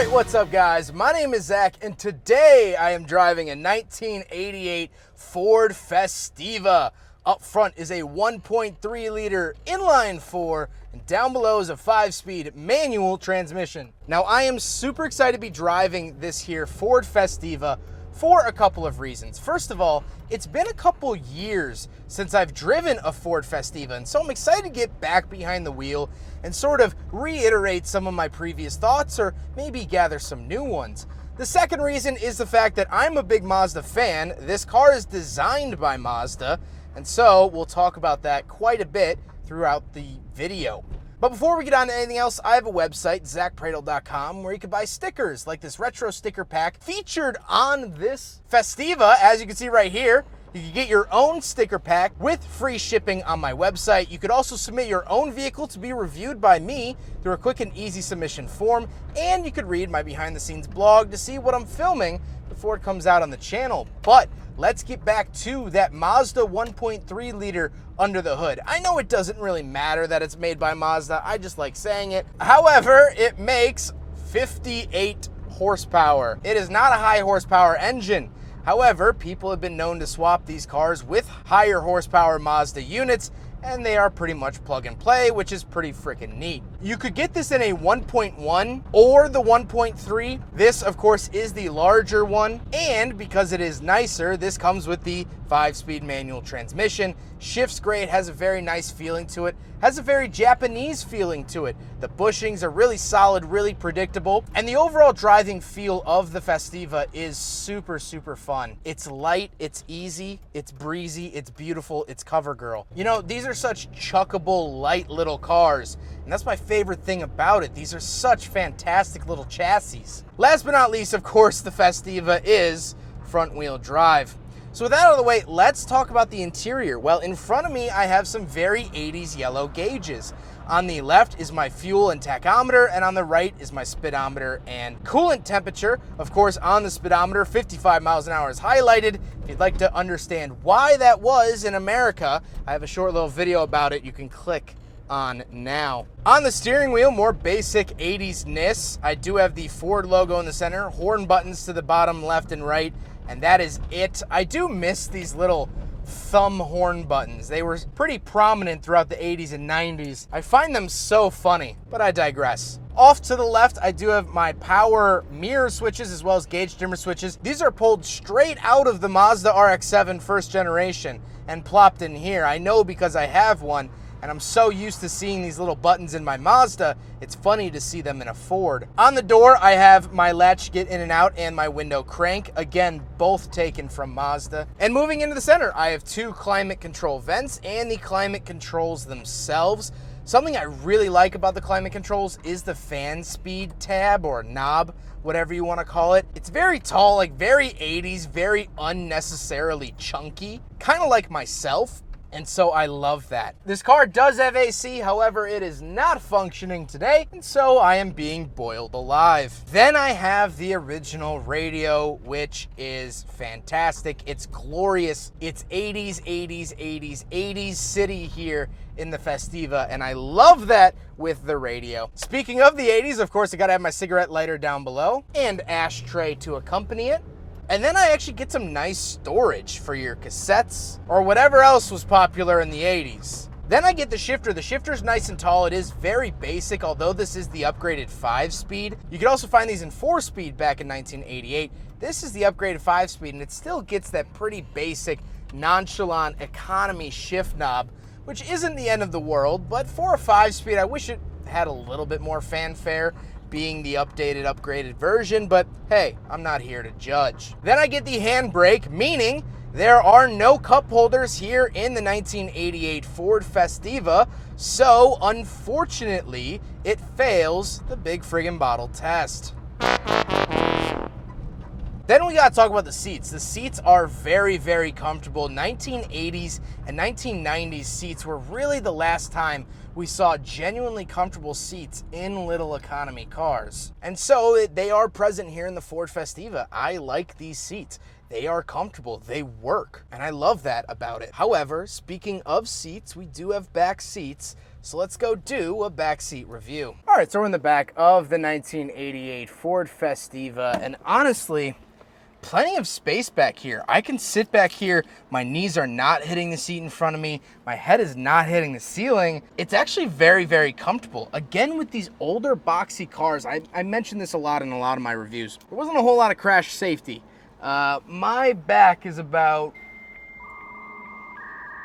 Alright, what's up guys? My name is Zach and today I am driving a 1988 Ford Festiva. Up front is a 1.3 liter inline 4 and down below is a 5-speed manual transmission. Now I am super excited to be driving this here Ford Festiva for a couple of reasons. First of all, it's been a couple years since I've driven a Ford Festiva, and so I'm excited to get back behind the wheel and sort of reiterate some of my previous thoughts or maybe gather some new ones. The second reason is the fact that I'm a big Mazda fan. This car is designed by Mazda, and so we'll talk about that quite a bit throughout the video. But before we get on to anything else, I have a website, zackpradel.com, where you can buy stickers like this retro sticker pack featured on this Festiva. As you can see right here, you can get your own sticker pack with free shipping on my website. You could also submit your own vehicle to be reviewed by me through a quick and easy submission form, and you could read my behind the scenes blog to see what I'm filming before it comes out on the channel. But let's get back to that Mazda 1.3 liter under the hood. I know it doesn't really matter that it's made by Mazda, I just like saying it. However, it makes 58 horsepower. It is not a high horsepower engine. However, people have been known to swap these cars with higher horsepower Mazda units, and they are pretty much plug and play, which is pretty freaking neat. You could get this in a 1.1 or the 1.3. This, of course, is the larger one, and because it is nicer, this comes with the 5-speed manual transmission. Shifts great, has a very nice feeling to it, has a very Japanese feeling to it. The bushings are really solid, really predictable, and the overall driving feel of the Festiva is super, super fun. It's light, it's easy, it's breezy, it's beautiful, it's cover girl. You know, these are such chuckable, light little cars, and that's my favorite thing about it. These are such fantastic little chassis. Last but not least, of course, the Festiva is front-wheel drive. So with that out of the way, let's talk about the interior. Well, in front of me, I have some very 80s yellow gauges. On the left is my fuel and tachometer, and on the right is my speedometer and coolant temperature. Of course, on the speedometer, 55 miles an hour is highlighted. If you'd like to understand why that was in America, I have a short little video about it you can click on now. On the steering wheel, more basic 80s-ness. I do have the Ford logo in the center, horn buttons to the bottom left and right, and that is it. I do miss these little thumb horn buttons. They were pretty prominent throughout the 80s and 90s. I find them so funny, but I digress. Off to the left, I do have my power mirror switches as well as gauge dimmer switches. These are pulled straight out of the Mazda RX-7 first generation and plopped in here. I know because I have one, and I'm so used to seeing these little buttons in my Mazda, it's funny to see them in a Ford. On the door, I have my latch get in and out and my window crank. Again, both taken from Mazda. And moving into the center, I have 2 climate control vents and the climate controls themselves. Something I really like about the climate controls is the fan speed tab or knob, whatever you want to call it. It's very tall, like very 80s, very unnecessarily chunky, kind of like myself. And so I love that. This car does have AC, however, it is not functioning today, and so I am being boiled alive. Then I have the original radio, which is fantastic. It's glorious. It's 80s, 80s, 80s, 80s city here in the Festiva, and I love that with the radio. Speaking of the 80s, of course, I gotta have my cigarette lighter down below and ashtray to accompany it. And then I actually get some nice storage for your cassettes or whatever else was popular in the 80s. Then I get the shifter. The shifter's nice and tall. It is very basic, although this is the upgraded 5-speed. You could also find these in 4-speed back in 1988. This is the upgraded 5-speed, and it still gets that pretty basic, nonchalant economy shift knob, which isn't the end of the world, but for a 5-speed, I wish it had a little bit more fanfare, being the updated, upgraded version, but hey, I'm not here to judge. Then I get the handbrake, meaning there are no cup holders here in the 1988 Ford Festiva, so unfortunately, it fails the big friggin' bottle test. Then we gotta talk about the seats. The seats are very, very comfortable. 1980s and 1990s seats were really the last time we saw genuinely comfortable seats in little economy cars. And so they are present here in the Ford Festiva. I like these seats. they are comfortable, they work, and I love that about it. However, speaking of seats, we do have back seats, so let's go do a back seat review. All right, so we're in the back of the 1988 Ford Festiva, and honestly, plenty of space back here. I can sit back here. My knees are not hitting the seat in front of me. My head is not hitting the ceiling. It's actually very, very comfortable. Again, with these older boxy cars, I mentioned this a lot in a lot of my reviews. There wasn't a whole lot of crash safety. My back is about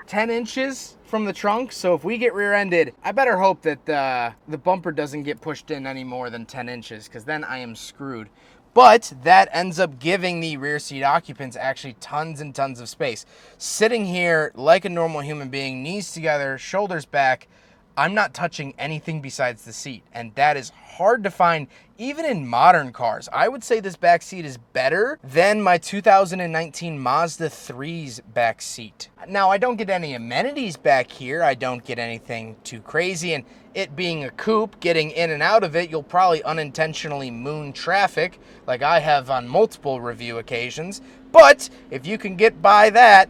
10 inches from the trunk, so if we get rear-ended, I better hope that the bumper doesn't get pushed in any more than 10 inches, because then I am screwed. But that ends up giving the rear seat occupants actually tons and tons of space. Sitting here like a normal human being, knees together, shoulders back, I'm not touching anything besides the seat. And that is hard to find even in modern cars. I would say this back seat is better than my 2019 Mazda 3's back seat. Now, I don't get any amenities back here. I don't get anything too crazy. And it being a coupe, getting in and out of it, you'll probably unintentionally moon traffic like I have on multiple review occasions. But if you can get by that,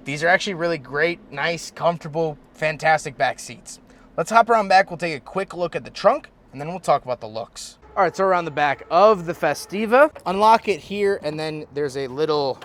these are actually really great, nice, comfortable, fantastic back seats. Let's hop around back. We'll take a quick look at the trunk, and then we'll talk about the looks. All right, so we're on the back of the Festiva. Unlock it here, and then there's a little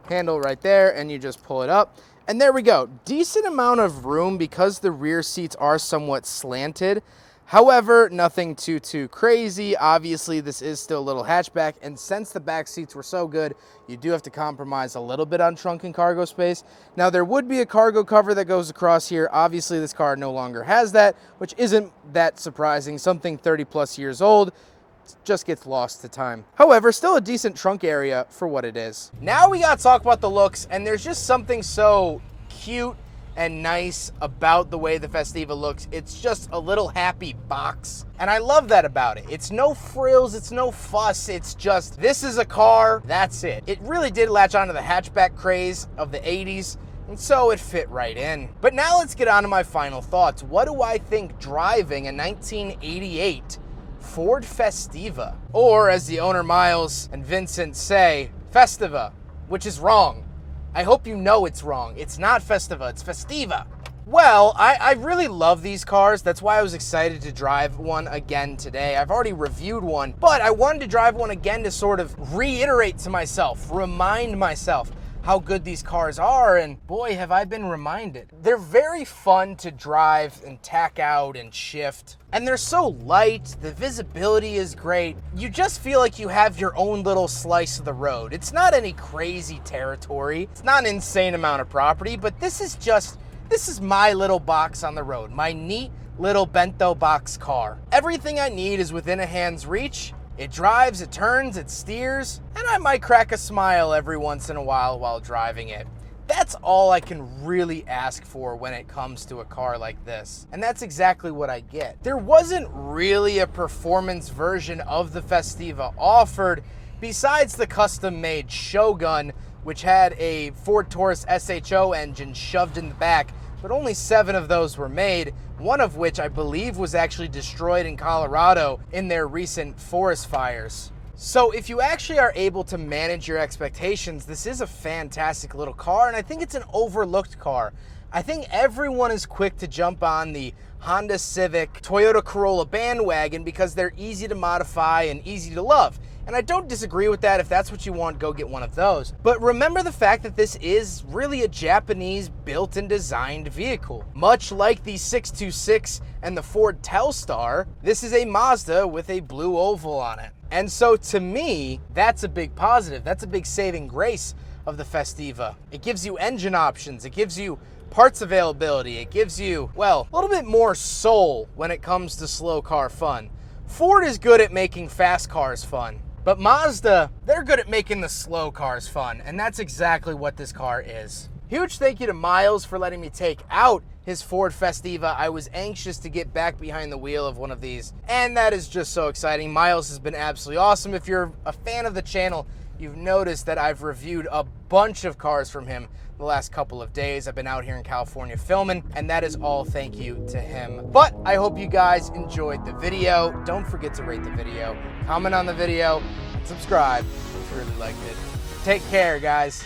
handle right there, and you just pull it up. And there we go. Decent amount of room because the rear seats are somewhat slanted. However, nothing too crazy. Obviously, this is still a little hatchback, and since the back seats were so good, you do have to compromise a little bit on trunk and cargo space. Now, there would be a cargo cover that goes across here. Obviously, this car no longer has that, which isn't that surprising. Something 30+ years old just gets lost to time. However, still a decent trunk area for what it is. Now we gotta talk about the looks, and there's just something so cute and nice about the way the Festiva looks. It's just a little happy box, and I love that about it. It's no frills, it's no fuss, it's just, this is a car, that's it. It really did latch onto the hatchback craze of the 80s, and so it fit right in. But now let's get on to my final thoughts. What do I think driving a 1988 Ford Festiva, or as the owner Miles and Vincent say, Festiva, which is wrong. I hope you know it's wrong. It's not Festiva, it's Festiva. Well, I really love these cars. That's why I was excited to drive one again today. I've already reviewed one, but I wanted to drive one again to sort of reiterate to myself, remind myself how good these cars are, and boy, have I been reminded. They're very fun to drive and tack out and shift, and they're so light, the visibility is great. You just feel like you have your own little slice of the road. It's not any crazy territory, it's not an insane amount of property, but this is my little box on the road, my neat little bento box car. Everything I need is within a hand's reach. It drives, it turns, it steers, and I might crack a smile every once in a while driving it. That's all I can really ask for when it comes to a car like this. And that's exactly what I get. There wasn't really a performance version of the Festiva offered besides the custom-made Shogun, which had a Ford Taurus SHO engine shoved in the back, but only 7 of those were made, one of which I believe was actually destroyed in Colorado in their recent forest fires. So if you actually are able to manage your expectations, this is a fantastic little car, and I think it's an overlooked car. I think everyone is quick to jump on the Honda Civic, Toyota Corolla bandwagon because they're easy to modify and easy to love. And I don't disagree with that. If that's what you want, go get one of those. But remember the fact that this is really a Japanese built and designed vehicle. Much like the 626 and the Ford Telstar, this is a Mazda with a blue oval on it. And so to me, that's a big positive. That's a big saving grace of the Festiva. It gives you engine options. It gives you parts availability. It gives you, well, a little bit more soul when it comes to slow car fun. Ford is good at making fast cars fun. But Mazda, they're good at making the slow cars fun, and that's exactly what this car is. Huge thank you to Miles for letting me take out his Ford Festiva. I was anxious to get back behind the wheel of one of these, and that is just so exciting. Miles has been absolutely awesome. If you're a fan of the channel, you've noticed that I've reviewed a bunch of cars from him the last couple of days. I've been out here in California filming, and that is all thank you to him. But I hope you guys enjoyed the video. Don't forget to rate the video, comment on the video, and subscribe if you really liked it. Take care, guys.